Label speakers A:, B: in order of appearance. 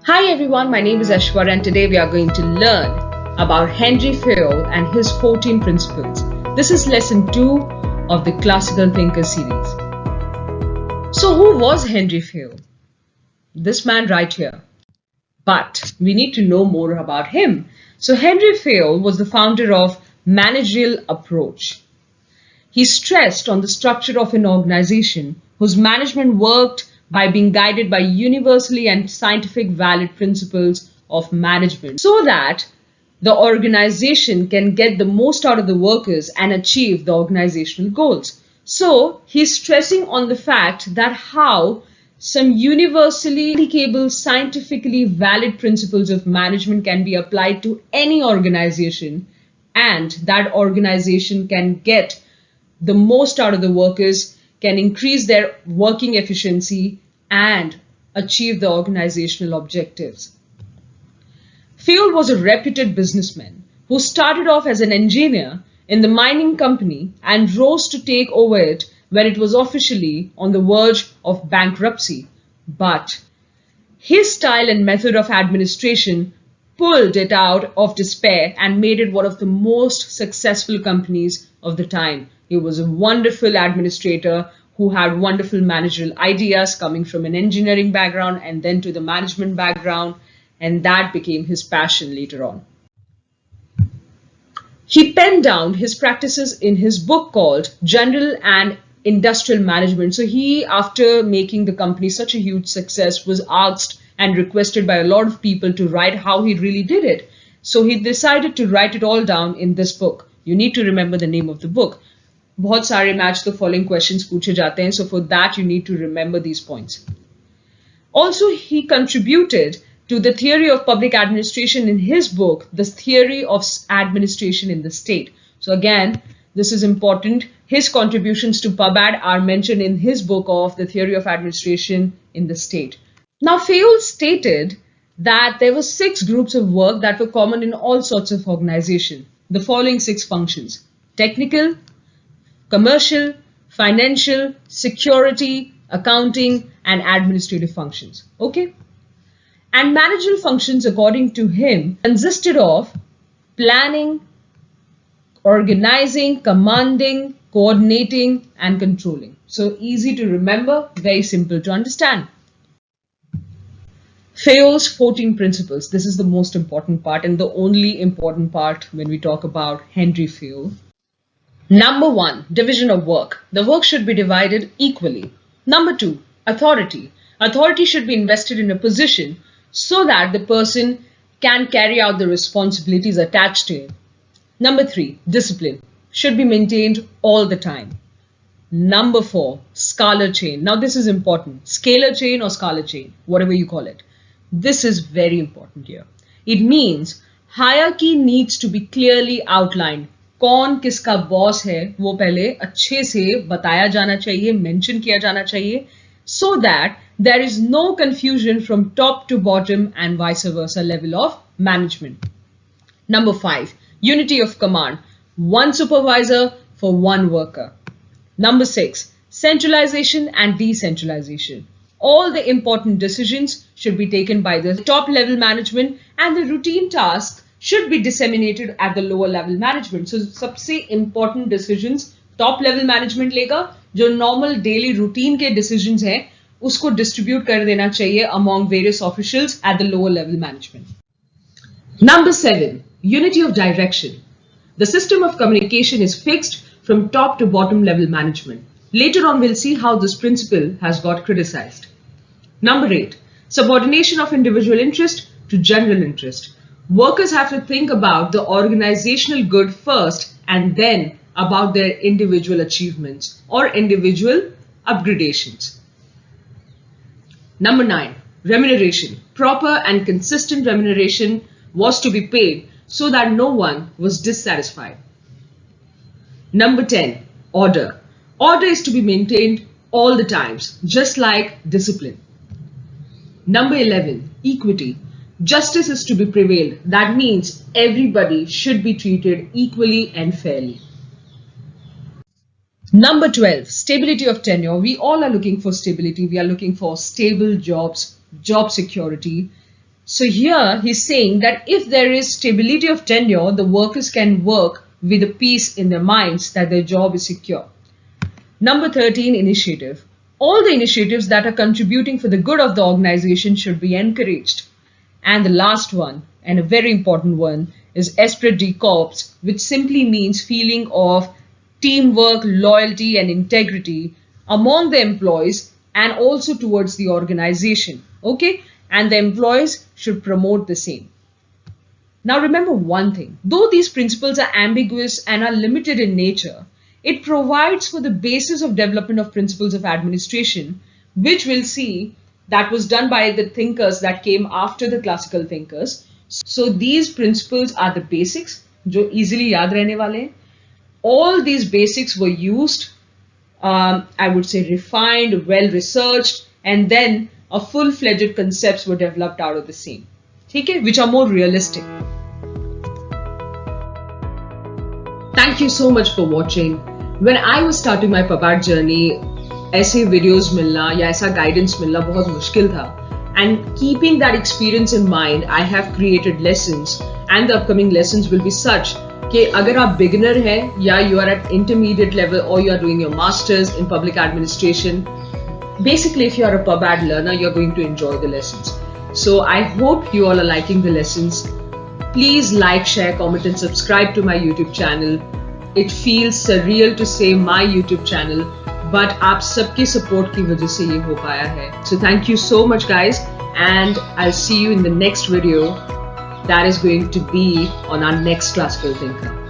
A: Hi everyone, my name is Ashwar and today we are going to learn about Henry Fayol and his 14 principles. This is lesson 2 of the Classical Thinker series. So who was Henry Fayol? This man right here. But we need to know more about him. So Henry Fayol was the founder of managerial approach. He stressed on the structure of an organization whose management worked by being guided by universally and scientific valid principles of management so that the organization can get the most out of the workers and achieve the organizational goals. So he's stressing on the fact that how some universally applicable, scientifically valid principles of management can be applied to any organization and that organization can get the most out of the workers, can increase their working efficiency and achieve the organizational objectives. Fayol was a reputed businessman who started off as an engineer in the mining company and rose to take over it when it was officially on the verge of bankruptcy. But his style and method of administration pulled it out of despair and made it one of the most successful companies of the time. He was a wonderful administrator who had wonderful managerial ideas coming from an engineering background and then to the management background, and that became his passion later on. He penned down his practices in his book called General and Industrial Management. So he, after making the company such a huge success, was asked and requested by a lot of people to write how he really did it. So he decided to write it all down in this book. You need to remember the name of the book. बहुत सारे match the following questions पूछे जाते हैं, so for that you need to remember these points. Also, he contributed to the theory of public administration in his book, The Theory of Administration in the State. So again, this is important. His contributions to PubAd are mentioned in his book of The Theory of Administration in the State. Now, Fayol stated that there were 6 groups of work that were common in all sorts of organization. The following 6 functions: technical, commercial, financial, security, accounting, and administrative functions. Okay? And managerial functions, according to him, consisted of planning, organizing, commanding, coordinating, and controlling. So easy to remember, very simple to understand. Fayol's 14 principles. This is the most important part and the only important part when we talk about Henry Fayol. Number 1, division of work. The work should be divided equally. Number 2, authority. Authority should be invested in a position so that the person can carry out the responsibilities attached to him. Number 3, discipline should be maintained all the time. Number 4, scalar chain. Now this is important. Scalar chain or scalar chain, whatever you call it. This is very important here. It means hierarchy needs to be clearly outlined. कौन किसका boss है वो पहले अच्छे से बताया जाना चाहिए, मेंशन किया जाना चाहिए, so that there is no confusion from top to bottom and vice versa level of management. Number 5, unity of command. One supervisor for one worker. Number 6, centralization and decentralization. All the important decisions should be taken by the top level management and the routine tasks should be disseminated at the lower level management. So सबसे important decisions top level management लेगा, जो normal daily routine के decisions हैं उसको distribute कर देना चाहिए among various officials at the lower level management. Number 7, unity of direction. The system of communication is fixed from top to bottom level management. Later on we'll see how this principle has got criticized. Number 8, subordination of individual interest to general interest. Workers have to think about the organizational good first and then about their individual achievements or individual upgradations. Number 9, remuneration. Proper and consistent remuneration was to be paid so that no one was dissatisfied. Number 10, order. Order is to be maintained all the times, just like discipline. Number 11, equity. Justice is to be prevailed. That means everybody should be treated equally and fairly. Number 12, stability of tenure. We all are looking for stability. We are looking for stable jobs, job security. So here he's saying that if there is stability of tenure, the workers can work with a peace in their minds that their job is secure. Number 13, initiative. All the initiatives that are contributing for the good of the organization should be encouraged. And the last one, and a very important one, is esprit de corps, which simply means feeling of teamwork, loyalty and integrity among the employees and also towards the organization. Okay? And the employees should promote the same. Now remember one thing, though these principles are ambiguous and are limited in nature, it provides for the basis of development of principles of administration, which we'll see that was done by the thinkers that came after the classical thinkers. So these principles are the basics, जो easily याद रहने वाले हैं. All these basics were used, I would say refined, well researched, and then a full-fledged concepts were developed out of the same. Okay? Which are more realistic. Thank you so much for watching. When I was starting my PubAd journey, ऐसे videos मिलना या ऐसा guidance मिलना बहुत मुश्किल था. And keeping that experience in mind, I have created lessons, and the upcoming lessons will be such कि अगर आप beginner हैं या you are at intermediate level or you are doing your masters in public administration, basically if you are a PubAd learner, you are going to enjoy the lessons. So I hope you all are liking the lessons. Please like, share, comment and subscribe to my YouTube channel. It feels surreal to say my YouTube channel, but आप सबकी support की वजह से ये हो पाया है. So thank you so much guys, and I'll see you in the next video that is going to be on our next classical thinker.